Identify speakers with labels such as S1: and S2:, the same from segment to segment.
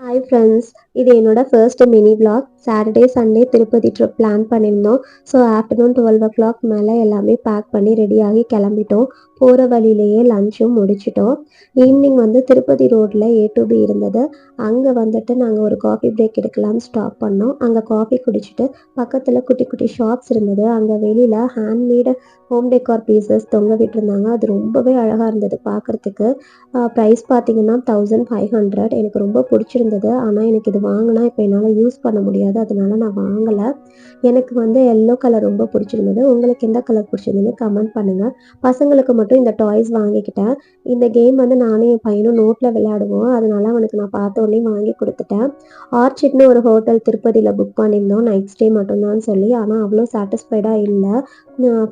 S1: Hi friends, இது என்னோட first mini vlog. Saturday Sunday Tirupati trip plan பண்ணியிருந்தோம். ஸோ ஆஃப்டர்நூன் 12 o'clock மேலே எல்லாமே பேக் பண்ணி ரெடியாகி கிளம்பிட்டோம். போகிற வழியிலேயே லஞ்சும் முடிச்சிட்டோம். ஈவினிங் வந்து திருப்பதி ரோட்டில் A to B இருந்தது. அங்கே வந்துட்டு நாங்கள் ஒரு காஃபி பிரேக் எடுக்கலாம்னு ஸ்டாப் பண்ணோம். அங்கே காஃபி குடிச்சிட்டு பக்கத்தில் குட்டி குட்டி ஷாப்ஸ் இருந்தது. அங்கே வெளியில் ஹேண்ட்மேடு ஹோம் டெக்கார் பீசஸ் தொங்க விட்டுருந்தாங்க. அது ரொம்பவே அழகாக இருந்தது பார்க்குறதுக்கு. ப்ரைஸ் பார்த்தீங்கன்னா 1500. எனக்கு ரொம்ப பிடிச்சிருந்தது. ஆனால் எனக்கு இது வாங்கினா இப்போ என்னால் யூஸ் பண்ண முடியாது, அதனால நான் வாங்கலை. எனக்கு வந்து எல்லோ கலர் ரொம்ப பிடிச்சிருந்தது. உங்களுக்கு எந்த கலர் பிடிச்சிருந்ததுன்னு கமெண்ட் பண்ணுங்கள். பசங்களுக்கு மட்டும் இந்த டாய்ஸ் வாங்கிக்கிட்டேன். இந்த கேம் வந்து நானும் என் பையனும் நோட்டில் விளையாடுவோம், அதனால அவனுக்கு நான் பார்த்த உடனே வாங்கி கொடுத்துட்டேன். ஆர்ச்சிட்னு ஒரு ஹோட்டல் திருப்பதியில் புக் பண்ணியிருந்தோம், நைட் ஸ்டே மட்டும்தான் சொல்லி. ஆனால் அவ்வளோ சாட்டிஸ்ஃபைடாக இல்லை.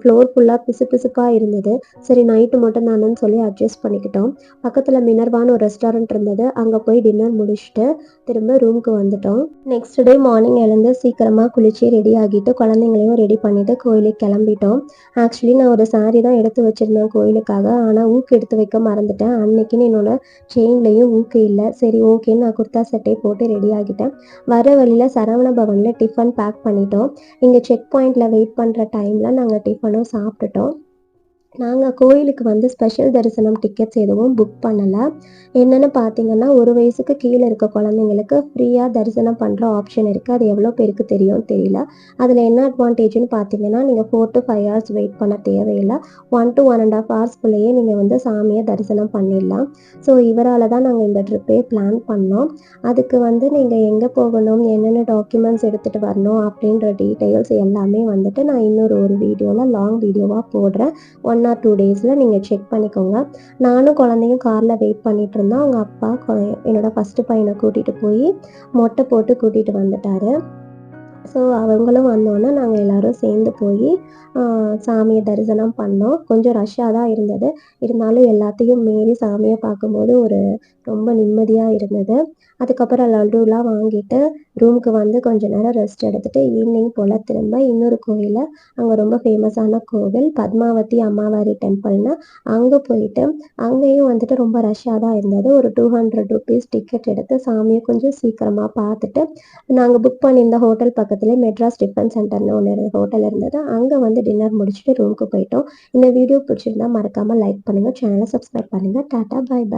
S1: ஃப்ளோர் ஃபுல்லாக பிசு பிசுப்பாக இருந்தது. சரி, நைட்டு மட்டும் தானேன்னு சொல்லி அட்ஜஸ்ட் பண்ணிக்கிட்டோம். பக்கத்தில் மினர்வான்னு ஒரு ரெஸ்டாரண்ட் இருந்தது. அங்கே போய் டின்னர் முடிச்சுட்டு திரும்ப ரூமுக்கு வந்துட்டோம். நெக்ஸ்ட் டே மார்னிங் எழுந்து சீக்கிரமாக குளிச்சு ரெடி ஆகிட்டு குழந்தைங்களையும் ரெடி பண்ணிவிட்டு கோயிலுக்கு கிளம்பிட்டோம். ஆக்சுவலி நான் ஒரு சாரீ தான் எடுத்து வச்சுருந்தேன் கோயிலுக்காக. ஆனால் ஊக்கு எடுத்து வைக்க மறந்துட்டேன். அன்னைக்குன்னு என்னோட செயின்லேயும் ஊக்கு இல்லை. சரி ஓகேன்னு நான் குர்த்தா செட்டே போட்டு ரெடி ஆகிட்டேன். வர வழியில் சரவண பவனில் டிஃபன் பேக் பண்ணிட்டோம். இங்கே செக் பாயிண்டில் வெயிட் பண்ணுற டைமில் நாங்கள் டிஃபனும் சாப்பிட்டுட்டோம். நாங்கள் கோயிலுக்கு வந்து ஸ்பெஷல் தரிசனம் டிக்கெட்ஸ் எதுவும் புக் பண்ணலை. என்னென்னு பார்த்தீங்கன்னா, 1 வயசுக்கு கீழே இருக்க குழந்தைங்களுக்கு ஃப்ரீயாக தரிசனம் பண்ணுற ஆப்ஷன் இருக்குது. அது எவ்வளோ பேருக்கு தெரியும்னு தெரியல. அதில் என்ன அட்வான்டேஜ்னு பார்த்தீங்கன்னா, நீங்கள் 4 to 5 hours வெயிட் பண்ண தேவையில்லை. 1 to 1.5 hours நீங்கள் வந்து சாமியை தரிசனம் பண்ணிடலாம். ஸோ இவரால் தான் நாங்கள் இந்த ட்ரிப்பே பிளான் பண்ணோம். அதுக்கு வந்து நீங்கள் எங்கே போகணும், என்னென்ன டாக்குமெண்ட்ஸ் எடுத்துகிட்டு வரணும் அப்படின்ற டீட்டெயில்ஸ் எல்லாமே வந்துட்டு நான் இன்னொரு வீடியோவில் லாங் வீடியோவாக போடுறேன். 1 or 2 daysல நீங்கள் செக் பண்ணிக்கோங்க. நானும் குழந்தையும் காரில் வெயிட் பண்ணிகிட்டு இருந்தோம். அவங்க அப்பா என்னோட ஃபஸ்ட்டு பையனை கூட்டிகிட்டு போய் மொட்டை போட்டு கூட்டிகிட்டு வந்துட்டார். ஸோ அவங்களும் வந்தோன்னே நாங்கள் எல்லோரும் சேர்ந்து போய் சாமியை தரிசனம் பண்ணோம். கொஞ்சம் ரஷ்ஷாக தான் இருந்தது. இருந்தாலும் எல்லாத்தையும் மீறி சாமியை பார்க்கும்போது ரொம்ப நிம்மதியாக இருந்தது. அதுக்கப்புறம் லட்டுலாம் வாங்கிட்டு ரூமுக்கு வந்து கொஞ்சம் நேரம் ரெஸ்ட் எடுத்துகிட்டு ஈவினிங் போல் திரும்ப இன்னொரு கோயில், அங்கே ரொம்ப ஃபேமஸான கோவில் பத்மாவதி அம்மாவாரி டெம்பிள்னு, அங்கே போயிட்டு அங்கேயும் வந்துட்டு ரொம்ப ரஷ்ஷாக தான் இருந்தது. ஒரு 200 rupees டிக்கெட் எடுத்து சாமியை கொஞ்சம் சீக்கிரமாக பார்த்துட்டு நாங்கள் புக் பண்ணியிருந்த ஹோட்டல் பக்கத்துலேயே மெட்ராஸ் டிஃபன் சென்டர்னு ஒன்று ஹோட்டல் இருந்தது. அங்கே வந்து டின்னர் முடிச்சுட்டு ரூமுக்கு போயிட்டோம். இந்த வீடியோ பிடிச்சிருந்தா மறக்காமல் லைக் பண்ணுங்கள், சேனலை சப்ஸ்கிரைப் பண்ணுங்கள். டாட்டா, பாய் பாய்.